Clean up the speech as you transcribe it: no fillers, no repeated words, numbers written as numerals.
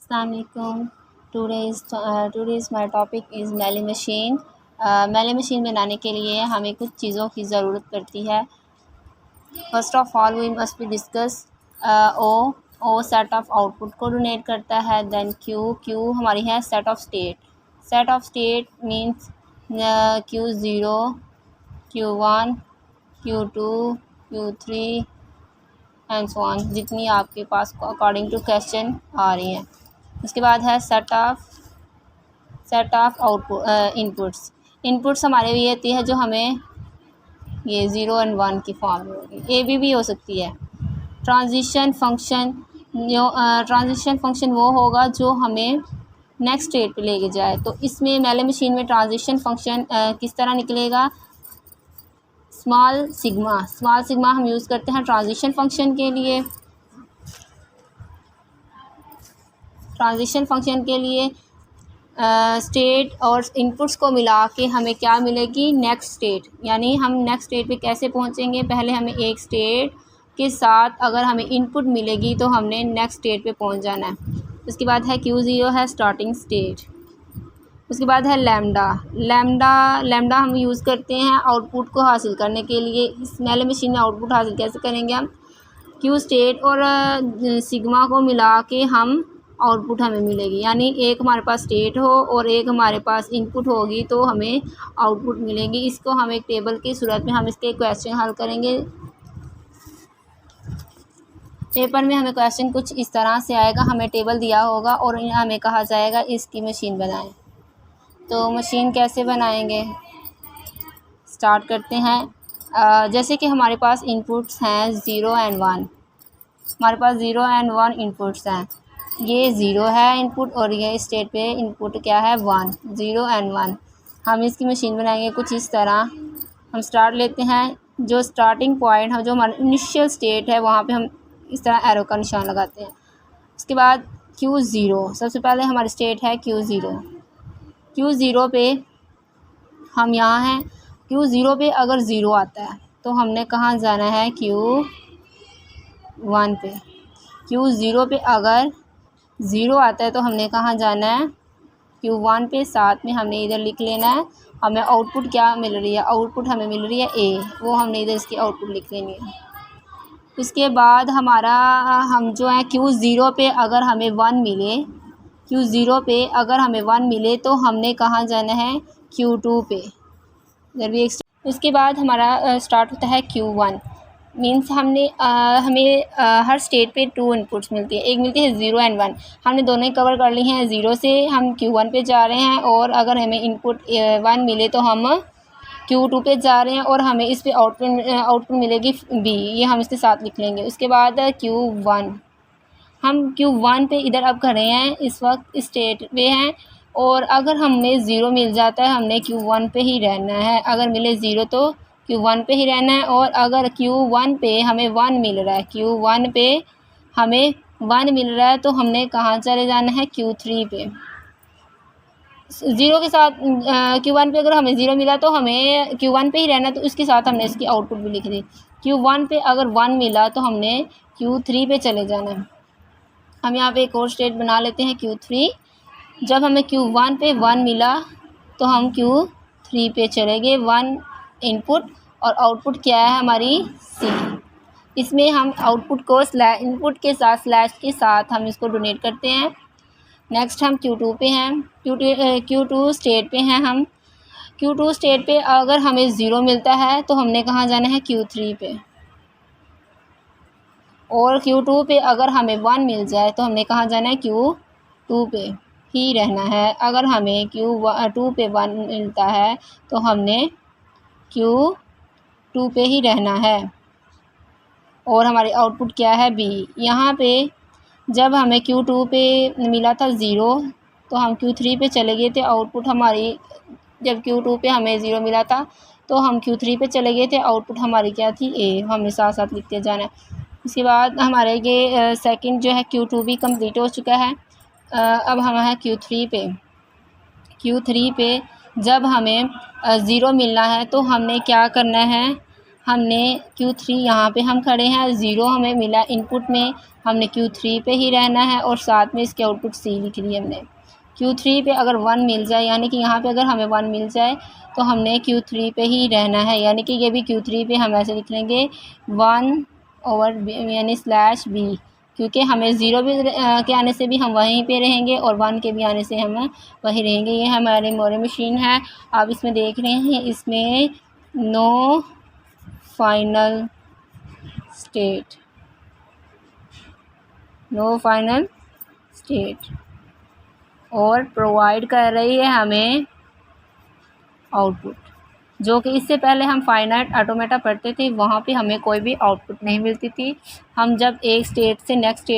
अस्सलाम वालेकुम। Today's my topic is mailing machine. Mailing machine बनाने के लिए हमें कुछ चीज़ों की ज़रूरत पड़ती है। First of all we must be discuss O set of output को डोनेट करता है। देन क्यू हमारी है set of state. Set of state means Q0, Q1, Q2, Q3 and so on, जितनी आपके पास अकॉर्डिंग टू क्वेश्चन आ रही हैं। उसके बाद है set of output inputs. Inputs हमारे ये होती है जो हमें ये 0 एंड 1 की फॉर्म में होगी। भी हो सकती है। ट्रांजिशन फंक्शन वो होगा जो हमें नेक्स्ट स्टेट पे लेके जाए। तो इसमें मेलिंग मशीन में ट्रांजिशन फंक्शन किस तरह निकलेगा? स्मॉल सिग्मा हम यूज़ करते हैं ट्रांजिशन फंक्शन के लिए। ट्रांजिशन फंक्शन के लिए स्टेट और इनपुट्स को मिला के हमें क्या मिलेगी? Next state. यानी हम नेक्स्ट स्टेट पे कैसे पहुंचेंगे? पहले हमें एक स्टेट के साथ अगर हमें इनपुट मिलेगी तो हमने नेक्स्ट स्टेट पे पहुंच जाना है। उसके बाद है Q0 है स्टार्टिंग स्टेट। उसके बाद है लैम्डा हम यूज़ करते हैं आउटपुट को हासिल करने के लिए। इस मेलिंग मशीन में आउटपुट हासिल कैसे करेंगे हम? Q स्टेट और सिग्मा को मिला के हम आउटपुट हमें मिलेगी। यानी एक हमारे पास स्टेट हो और एक हमारे पास इनपुट होगी तो हमें आउटपुट मिलेगी। इसको हम एक टेबल की सूरत में हम इसके क्वेश्चन हल करेंगे। पेपर में हमें क्वेश्चन कुछ इस तरह से आएगा, हमें टेबल दिया होगा और हमें कहा जाएगा इसकी मशीन बनाएं। तो मशीन कैसे बनाएंगे? स्टार्ट करते हैं। जैसे कि हमारे पास इनपुट्स हैं 0 एंड 1। हमारे पास 0 एंड 1 इनपुट्स हैं। ये 0 है इनपुट और ये स्टेट पे इनपुट क्या है? 1। 0 एंड 1। हम इसकी मशीन बनाएंगे कुछ इस तरह। हम स्टार्ट लेते हैं, जो स्टार्टिंग पॉइंट हम जो हमारा इनिशियल स्टेट है वहाँ पे हम इस तरह एरो का निशान लगाते हैं। उसके बाद Q0, सबसे पहले हमारी स्टेट है Q0 पे हम यहाँ हैं। Q0 पे अगर 0 आता है तो हमने कहाँ जाना है? Q1 पे। Q0 पे अगर 0 आता है तो हमने कहाँ जाना है? Q1 पे। साथ में हमने इधर लिख लेना है हमें आउटपुट क्या मिल रही है? आउटपुट हमें मिल रही है A, वो हमने इधर इसकी आउटपुट लिख लेनी है। उसके बाद हम जो है Q0 पे अगर हमें 1 मिले, Q0 पे अगर हमें 1 मिले तो हमने कहाँ जाना है? Q2 पे। इधर भी उसके बाद हमारा स्टार्ट होता है Q1। मीन्स हमें हर स्टेट पे 2 इनपुट्स मिलती है। एक मिलती है 0 एंड 1। हमने दोनों ही कवर कर ली हैं। 0 से हम Q1 पे जा रहे हैं और अगर हमें इनपुट 1 मिले तो हम Q2 पे जा रहे हैं और हमें इस पे आउटपुट मिलेगी B। ये हम इसके साथ लिख लेंगे। उसके बाद Q1, हम Q1 पे इधर अब खड़े हैं, इस वक्त स्टेट पे हैं और अगर हमें 0 मिल जाता है हमने Q1 पे ही रहना है। अगर मिले 0 तो Q1 पे ही रहना है और अगर Q1 पे हमें 1 मिल रहा है, Q1 पे हमें 1 मिल रहा है तो हमने कहाँ चले जाना है? Q3 पे। 0 के साथ Q1 पे अगर हमें 0 मिला तो हमें Q1 पे ही रहना, तो उसके साथ हमने इसकी आउटपुट भी लिख दी। Q1 पे अगर 1 मिला तो हमने Q3 पे चले जाना है। हम यहाँ पे एक और स्टेट बना लेते हैं Q3। जब हमें Q1 पे 1 मिला तो हम Q3 पे चले गए। 1 इनपुट और आउटपुट क्या है हमारी? C। इसमें हम आउटपुट को इनपुट के साथ स्लैश के साथ हम इसको डोनेट करते हैं। नेक्स्ट हम Q2 पे हैं। Q2 स्टेट पे हैं हम। Q2 स्टेट पे अगर हमें 0 मिलता है तो हमने कहाँ जाना है? Q3 पे। और Q2 पे अगर हमें 1 मिल जाए तो हमने कहाँ जाना है? Q2 पे ही रहना है। अगर हमें Q2 पे 1 मिलता है तो हमने Q2 पे ही रहना है और हमारी आउटपुट क्या है? B। यहाँ पे जब हमें Q2 पे मिला था 0 तो हम Q3 पे चले गए थे। आउटपुट हमारी जब Q2 पे हमें 0 मिला था तो हम Q3 पे चले गए थे। आउटपुट हमारी क्या थी? A। हमने साथ साथ लिखते जाना है। इसके बाद हमारे ये सेकंड जो है Q2 भी कंप्लीट हो चुका है। अब हम हैं Q3 पे। Q3 पे जब हमें 0 मिलना है तो हमने क्या करना है? हमने Q3 यहाँ पे हम खड़े हैं, 0 हमें मिला इनपुट में, हमने Q3 पे ही रहना है और साथ में इसके आउटपुट C लिख दी हमने। Q3 पे अगर 1 मिल जाए, यानी कि यहाँ पे अगर हमें 1 मिल जाए तो हमने Q3 पे ही रहना है, यानी कि ये भी Q3 पे हम ऐसे लिख लेंगे 1/b यानी /b, क्योंकि हमें 0 भी के आने से भी हम वहीं पे रहेंगे और 1 के भी आने से हम वहीं रहेंगे। ये हमारी मोरे मशीन है। आप इसमें देख रहे हैं, इसमें नो फाइनल स्टेट और प्रोवाइड कर रही है हमें आउटपुट, जो कि इससे पहले हम फाइनाइट ऑटोमेटा पढ़ते थे, वहाँ पे हमें कोई भी आउटपुट नहीं मिलती थी। हम जब एक स्टेट से नेक्स्ट स्टेट